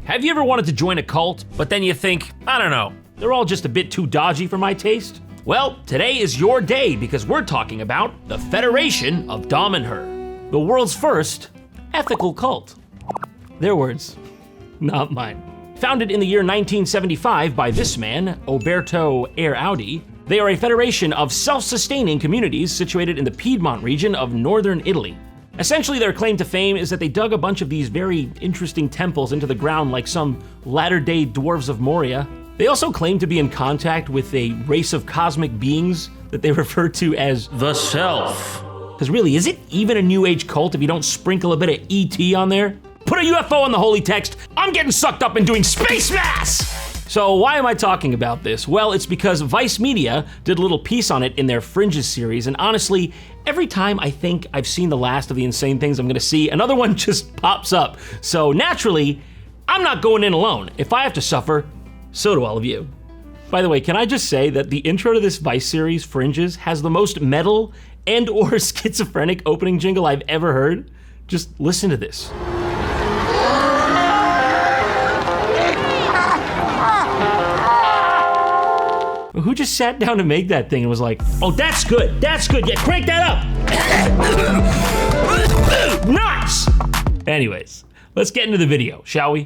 Have you ever wanted to join a cult, but then you think, I don't know, they're all just a bit too dodgy for my taste? Well, today is your day because we're talking about the Federation of Dom and Her, the world's first ethical cult. Their words, not mine. Founded in the year 1975 by this man, Oberto Audi, they are a federation of self-sustaining communities situated in the Piedmont region of northern Italy. Essentially, their claim to fame is that they dug a bunch of these very interesting temples into the ground like some latter-day dwarves of Moria. They also claim to be in contact with a race of cosmic beings that they refer to as the Self. Because really, is it even a New Age cult if you don't sprinkle a bit of ET on there? Put a UFO on the holy text, I'm getting sucked up and doing space mass! So why am I talking about this? Well, it's because Vice Media did a little piece on it in their Fringes series, and honestly, every time I think I've seen the last of the insane things I'm gonna see, another one just pops up. So naturally, I'm not going in alone. If I have to suffer, so do all of you. By the way, can I just say that the intro to this Vice series, Fringes, has the most metal and or schizophrenic opening jingle I've ever heard? Just listen to this. Who just sat down to make that thing and was like, oh, that's good, yeah, crank that up. Nice! Anyways, let's get into the video, shall we?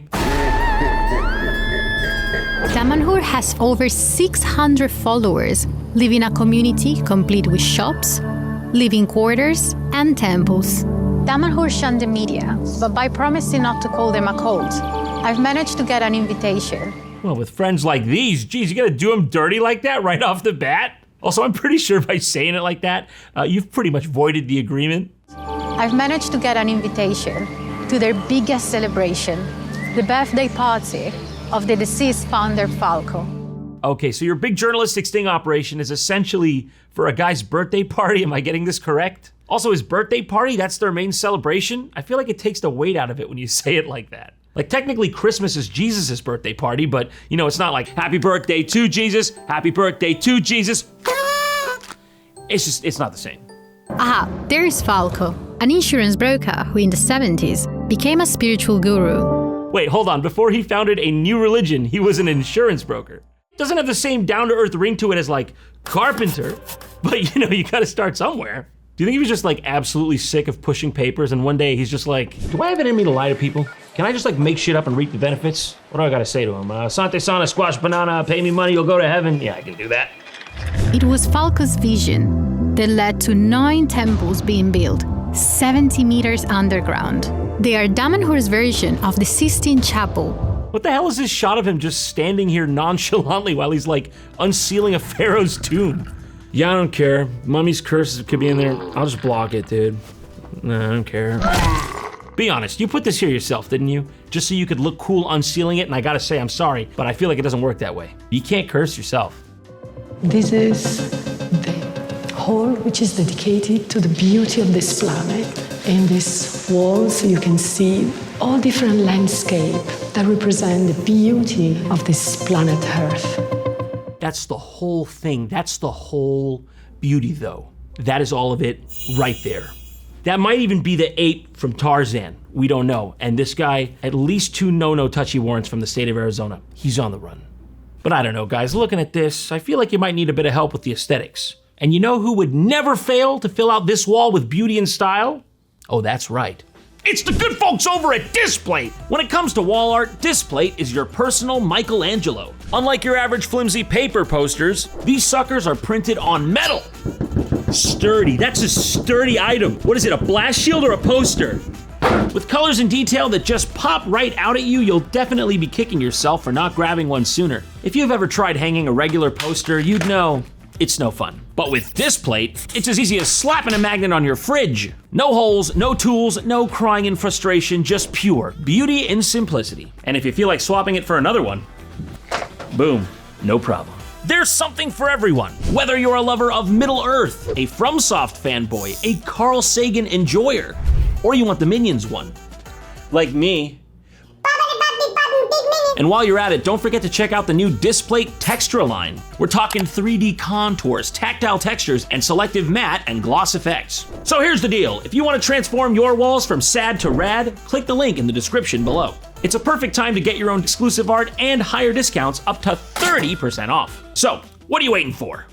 Damanhur has over 600 followers, live in a community complete with shops, living quarters, and temples. Damanhur shunned the media, but by promising not to call them a cult, I've managed to get an invitation. Well, with friends like these, geez, you gotta do them dirty like that right off the bat? Also, I'm pretty sure by saying it like that, you've pretty much voided the agreement. I've managed to get an invitation to their biggest celebration, the birthday party of the deceased founder Falco. Okay, so your big journalistic sting operation is essentially for a guy's birthday party, am I getting this correct? Also, his birthday party, that's their main celebration? I feel like it takes the weight out of it when you say it like that. Like technically Christmas is Jesus' birthday party, but you know, it's not like happy birthday to Jesus, happy birthday to Jesus. It's not the same. Aha, there is Falco, an insurance broker who in the 70s became a spiritual guru. Wait, hold on, before he founded a new religion, he was an insurance broker. Doesn't have the same down-to-earth ring to it as like carpenter, but you know, you gotta start somewhere. Do you think he was just like absolutely sick of pushing papers and one day he's just like, do I have it in me to lie to people? Can I just like make shit up and reap the benefits? What do I gotta say to him? Sante sana, squash banana, pay me money, you'll go to heaven. Yeah, I can do that. It was Falco's vision that led to 9 temples being built, 70 meters underground. They are Damanhur's version of the Sistine Chapel. What the hell is this shot of him just standing here nonchalantly while he's like unsealing a pharaoh's tomb? Yeah, I don't care. Mummy's curse could be in there. I'll just block it, dude. No, I don't care. Be honest, you put this here yourself, didn't you? Just so you could look cool unsealing it, and I gotta say I'm sorry, but I feel like it doesn't work that way. You can't curse yourself. This is the hall which is dedicated to the beauty of this planet. In these walls you can see all different landscapes that represent the beauty of this planet Earth. That's the whole thing. That's the whole beauty, though. That is all of it right there. That might even be the ape from Tarzan. We don't know. And this guy, at least 2 no-touchy warrants from the state of Arizona. He's on the run. But I don't know, guys. Looking at this, I feel like you might need a bit of help with the aesthetics. And you know who would never fail to fill out this wall with beauty and style? Oh, that's right. It's the good folks over at Displate! When it comes to wall art, Displate is your personal Michelangelo. Unlike your average flimsy paper posters, these suckers are printed on metal. Sturdy, that's a sturdy item. What is it, a blast shield or a poster? With colors and detail that just pop right out at you, you'll definitely be kicking yourself for not grabbing one sooner. If you've ever tried hanging a regular poster, you'd know it's no fun. But with Displate, it's as easy as slapping a magnet on your fridge. No holes, no tools, no crying in frustration, just pure beauty and simplicity. And if you feel like swapping it for another one, boom, no problem. There's something for everyone. Whether you're a lover of Middle Earth, a FromSoft fanboy, a Carl Sagan enjoyer, or you want the Minions one, like me. And while you're at it, don't forget to check out the new Displate Textura line. We're talking 3D contours, tactile textures, and selective matte and gloss effects. So here's the deal. If you want to transform your walls from sad to rad, click the link in the description below. It's a perfect time to get your own exclusive art and higher discounts up to 30% off. So, what are you waiting for?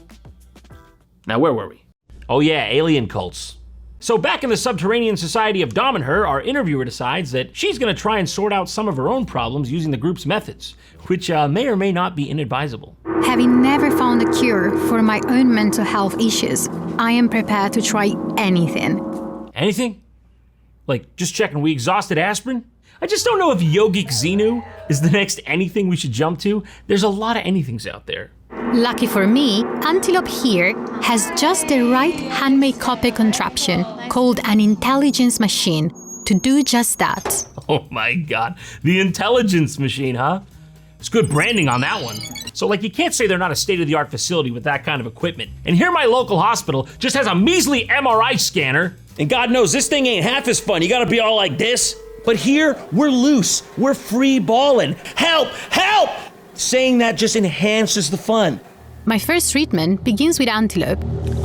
Now, where were we? Oh yeah, alien cults. So back in the subterranean society of Dom and Her, our interviewer decides that she's gonna try and sort out some of her own problems using the group's methods, which may or may not be inadvisable. Having never found a cure for my own mental health issues, I am prepared to try anything. Anything? Like, just checking we exhausted aspirin? I just don't know if Yogic Xenu is the next anything we should jump to. There's a lot of anythings out there. Lucky for me, Antelope here has just the right handmade copy contraption called an intelligence machine to do just that. Oh my God, the intelligence machine, huh? It's good branding on that one. So like you can't say they're not a state-of-the-art facility with that kind of equipment. And here my local hospital just has a measly MRI scanner. And God knows this thing ain't half as fun. You gotta be all like this. But here, we're loose, we're free balling. Help, help! Saying that just enhances the fun. My first treatment begins with Antelope.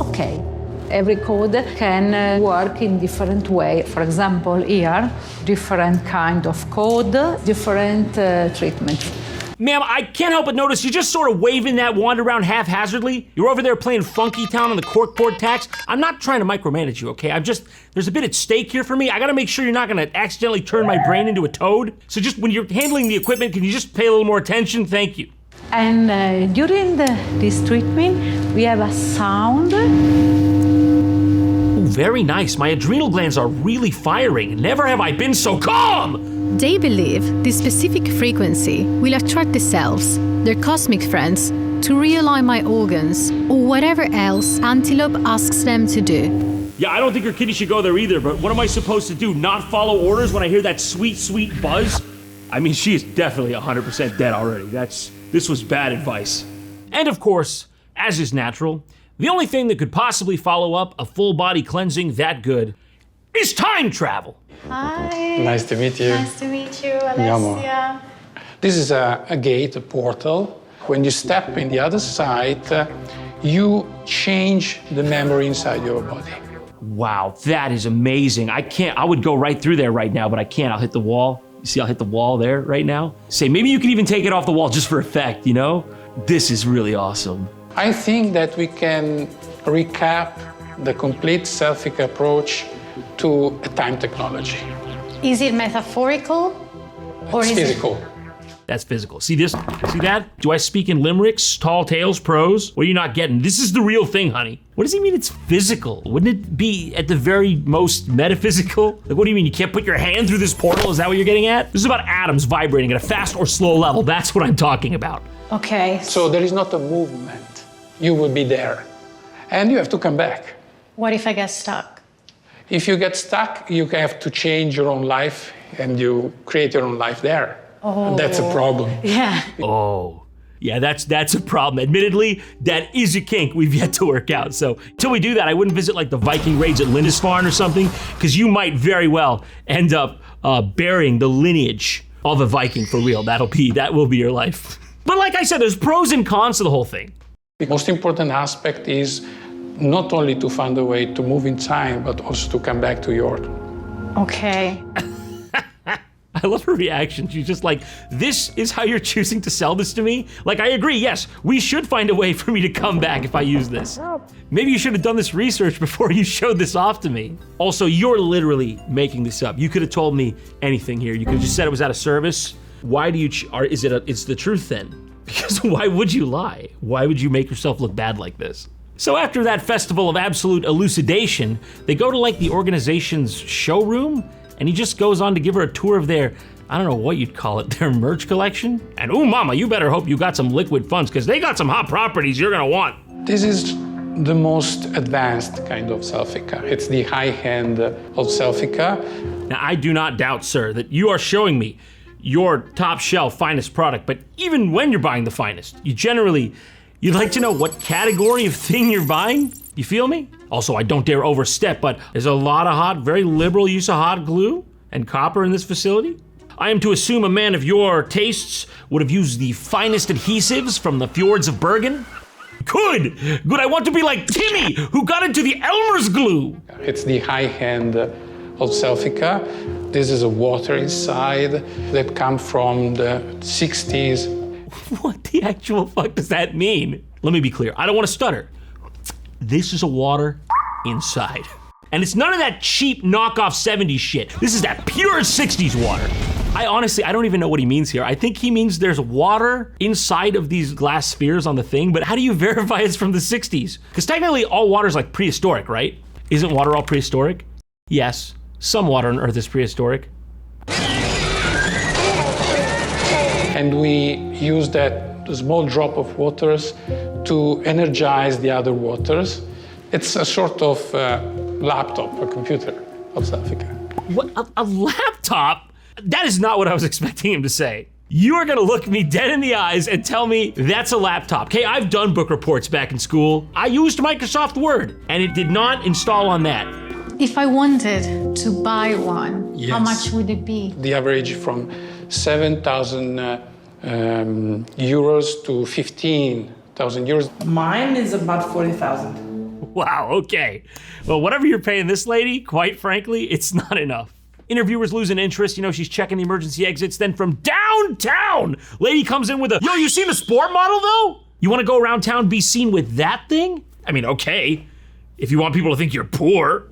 Okay, every code can work in different way. For example, here, different kind of code, different treatment. Ma'am, I can't help but notice you're just sort of waving that wand around haphazardly. You're over there playing Funky Town on the corkboard tax. I'm not trying to micromanage you, okay? There's a bit at stake here for me. I gotta make sure you're not gonna accidentally turn my brain into a toad. So just when you're handling the equipment, can you just pay a little more attention? Thank you. And during this treatment, we have a sound. Ooh, very nice. My adrenal glands are really firing. Never have I been so calm! They believe this specific frequency will attract the selves, their cosmic friends, to realign my organs or whatever else Antelope asks them to do. Yeah, I don't think your kitty should go there either, but what am I supposed to do? Not follow orders when I hear that sweet, sweet buzz? I mean, she is definitely 100% dead already. This was bad advice. And of course, as is natural, the only thing that could possibly follow up a full body cleansing that good is time travel. Hi. Nice to meet you. Nice to meet you, Alessia. This is a gate, a portal. When you step in the other side, you change the memory inside your body. Wow, that is amazing. I would go right through there right now, but I can't. I'll hit the wall. You see, I'll hit the wall there right now. Say, maybe you can even take it off the wall just for effect, you know? This is really awesome. I think that we can recap the complete selfic approach to a time technology. Is it metaphorical or It's is physical. That's physical. See this? See that? Do I speak in limericks, tall tales, prose? What are you not getting? This is the real thing, honey. What does he mean it's physical? Wouldn't it be at the very most metaphysical? Like, what do you mean you can't put your hand through this portal? Is that what you're getting at? This is about atoms vibrating at a fast or slow level. That's what I'm talking about. Okay. So there is not a movement. You will be there. And you have to come back. What if I get stuck? If you get stuck, you have to change your own life and you create your own life there. Oh. That's a problem. Yeah. Oh, yeah, that's a problem. Admittedly, that is a kink we've yet to work out. So until we do that, I wouldn't visit like the Viking raids at Lindisfarne or something, because you might very well end up burying the lineage of a Viking for real. That will be your life. But like I said, there's pros and cons to the whole thing. The most important aspect is not only to find a way to move in time, but also to come back to your. Okay. I love her reaction. She's just like, this is how you're choosing to sell this to me? Like, I agree, yes, we should find a way for me to come back if I use this. Maybe you should have done this research before you showed this off to me. Also, you're literally making this up. You could have told me anything here. You could have just said it was out of service. Why do you, it's the truth then? Because why would you lie? Why would you make yourself look bad like this? So after that festival of absolute elucidation, they go to like the organization's showroom, and he just goes on to give her a tour of their, I don't know what you'd call it, their merch collection. And ooh mama, you better hope you got some liquid funds, because they got some hot properties you're gonna want. This is the most advanced kind of Selfica. It's the high end of Selfica. Now I do not doubt, sir, that you are showing me your top shelf finest product, but even when you're buying the finest, you'd like to know what category of thing you're buying? You feel me? Also, I don't dare overstep, but there's a lot of very liberal use of hot glue and copper in this facility. I am to assume a man of your tastes would have used the finest adhesives from the fjords of Bergen? Good, I want to be like Timmy, who got into the Elmer's glue. It's the high end of Selfica. This is a water inside that come from the 60s. What the actual fuck does that mean? Let me be clear, I don't want to stutter. This is a water inside. And it's none of that cheap knockoff 70s shit. This is that pure 60s water. I don't even know what he means here. I think he means there's water inside of these glass spheres on the thing, but how do you verify it's from the 60s? Because technically all water is like prehistoric, right? Isn't water all prehistoric? Yes, some water on Earth is prehistoric. And we use that small drop of waters to energize the other waters. It's a sort of laptop, a computer of South Africa. What, a laptop? That is not what I was expecting him to say. You are gonna look me dead in the eyes and tell me that's a laptop. Okay, I've done book reports back in school. I used Microsoft Word, and it did not install on that. If I wanted to buy one, Yes. how much would it be? The average from 7,000 euros to 15,000 euros. Mine is about 40,000. Wow, okay. Well, whatever you're paying this lady, quite frankly, it's not enough. Interviewers losing interest, she's checking the emergency exits, then from downtown, lady comes in with a, yo, you seen the sport model though? You wanna go around town, be seen with that thing? I mean, okay, if you want people to think you're poor.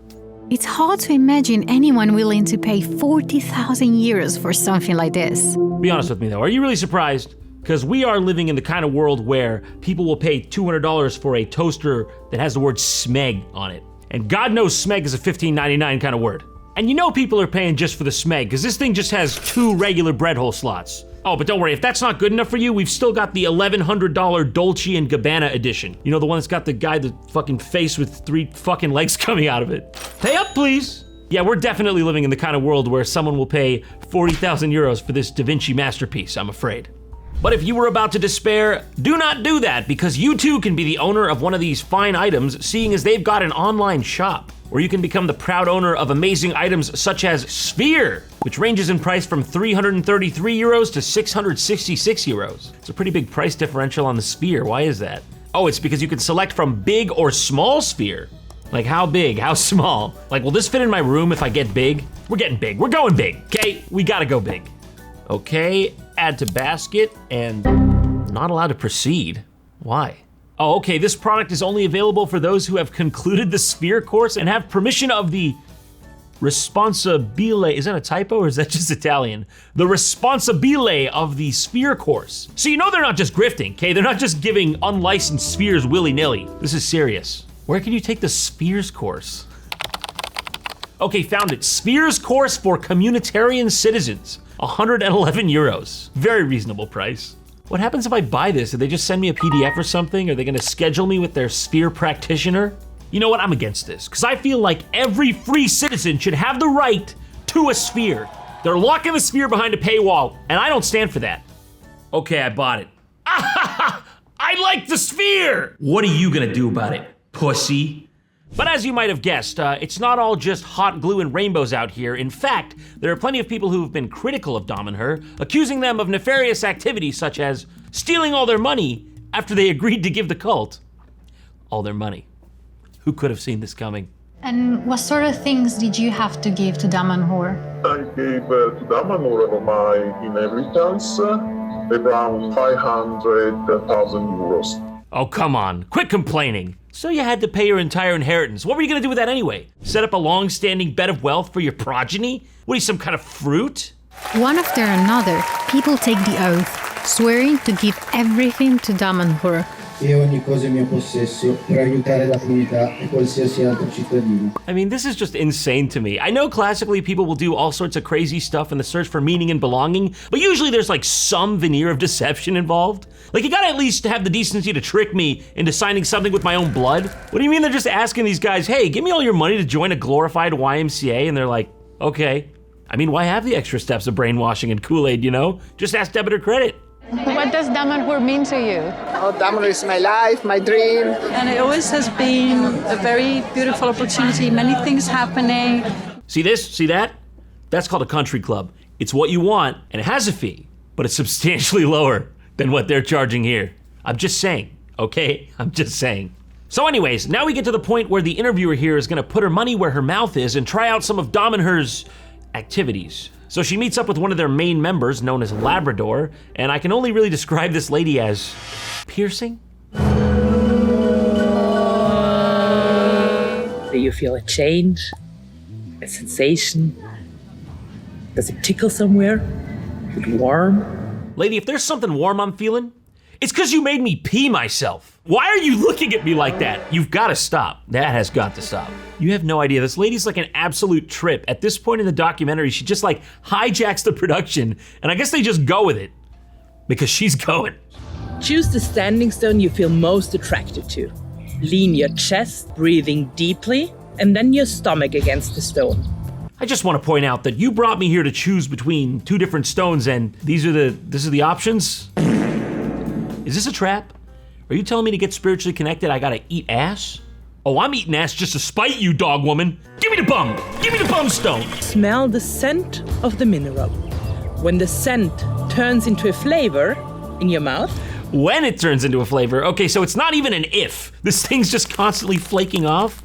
It's hard to imagine anyone willing to pay 40,000 euros for something like this. Be honest with me though, are you really surprised? Because we are living in the kind of world where people will pay $200 for a toaster that has the word smeg on it. And God knows smeg is a $15.99 kind of word. And people are paying just for the smeg, because this thing just has 2 regular bread hole slots. Oh, but don't worry, if that's not good enough for you, we've still got the $1,100 Dolce & Gabbana edition. The one that's got the guy, the fucking face with 3 fucking legs coming out of it. Pay up, please. Yeah, we're definitely living in the kind of world where someone will pay 40,000 euros for this Da Vinci masterpiece, I'm afraid. But if you were about to despair, do not do that, because you too can be the owner of one of these fine items, seeing as they've got an online shop, where you can become the proud owner of amazing items such as Sphere, which ranges in price from 333 euros to 666 euros. It's a pretty big price differential on the Sphere. Why is that? Oh, it's because you can select from big or small Sphere. Like how big, how small? Like, will this fit in my room if I get big? We're getting big, we're going big, okay? We gotta go big. Okay, add to basket, and not allowed to proceed. Why? Oh, okay, this product is only available for those who have concluded the Sphere course and have permission of the responsabile. Is that a typo or is that just Italian? The responsabile of the Sphere course. So they're not just grifting, okay? They're not just giving unlicensed spheres willy-nilly. This is serious. Where can you take the Spheres course? Okay, found it. Spheres course for communitarian citizens. 111 euros. Very reasonable price. What happens if I buy this? Do they just send me a PDF or something? Are they gonna schedule me with their Sphere practitioner? You know what, I'm against this, because I feel like every free citizen should have the right to a Sphere. They're locking the Sphere behind a paywall, and I don't stand for that. Okay, I bought it. I like the Sphere! What are you gonna do about it, pussy? But as you might have guessed, it's not all just hot glue and rainbows out here. In fact, there are plenty of people who have been critical of Dom and Her, accusing them of nefarious activities such as stealing all their money after they agreed to give the cult all their money. Who could have seen this coming? And what sort of things did you have to give to Dam and Hor? I gave to Damanor of my inheritance around 500,000 euros. Oh, come on, quit complaining. So you had to pay your entire inheritance. What were you gonna do with that anyway? Set up a long-standing bed of wealth for your progeny? What are you, some kind of fruit? One after another, people take the oath, swearing to give everything to Dam and Hor. E ogni cosa in mio possesso per aiutare la comunità e qualsiasi altro cittadino. I mean, this is just insane to me. I know classically people will do all sorts of crazy stuff in the search for meaning and belonging, but usually there's like some veneer of deception involved. Like, you gotta at least have the decency to trick me into signing something with my own blood. What do you mean they're just asking these guys, hey, give me all your money to join a glorified YMCA? And they're like, okay. I mean, why have the extra steps of brainwashing and Kool-Aid, Just ask debit or credit. What does Dam and Hor mean to you? Oh, Damanhur is my life, my dream. And it always has been a very beautiful opportunity, many things happening. See this? See that? That's called a country club. It's what you want, and it has a fee, but it's substantially lower than what they're charging here. I'm just saying, okay? I'm just saying. So anyways, now we get to the point where the interviewer here is gonna put her money where her mouth is and try out some of Dam and Her's activities. So she meets up with one of their main members, known as Labrador, and I can only really describe this lady as piercing. Do you feel a change? A sensation? Does it tickle somewhere? Is it warm? Lady, if there's something warm I'm feeling, it's because you made me pee myself. Why are you looking at me like that? You've got to stop. That has got to stop. You have no idea. This lady's like an absolute trip. At this point in the documentary, she just like hijacks the production, and I guess they just go with it because she's going. Choose the standing stone you feel most attracted to. Lean your chest, breathing deeply, and then your stomach against the stone. I just want to point out that you brought me here to choose between two different stones, and this are the options? Is this a trap? Are you telling me to get spiritually connected I gotta eat ass? Oh, I'm eating ass just to spite you, dog woman. Give me the bum. Give me the bum stone. Smell the scent of the mineral. When the scent turns into a flavor in your mouth. When it turns into a flavor. Okay, so it's not even an if. This thing's just constantly flaking off.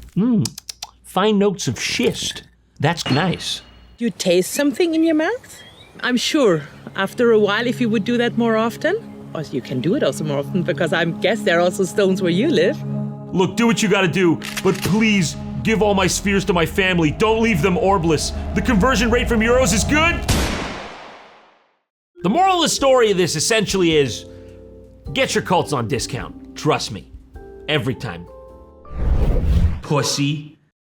Fine notes of schist. That's nice. You taste something in your mouth? I'm sure after a while, if you would do that more often, or you can do it also more often, because I guess there are also stones where you live. Look, do what you gotta do, but please give all my spheres to my family. Don't leave them orbless. The conversion rate from euros is good. The moral of the story of this essentially is, get your cults on discount. Trust me. Every time. Pussy.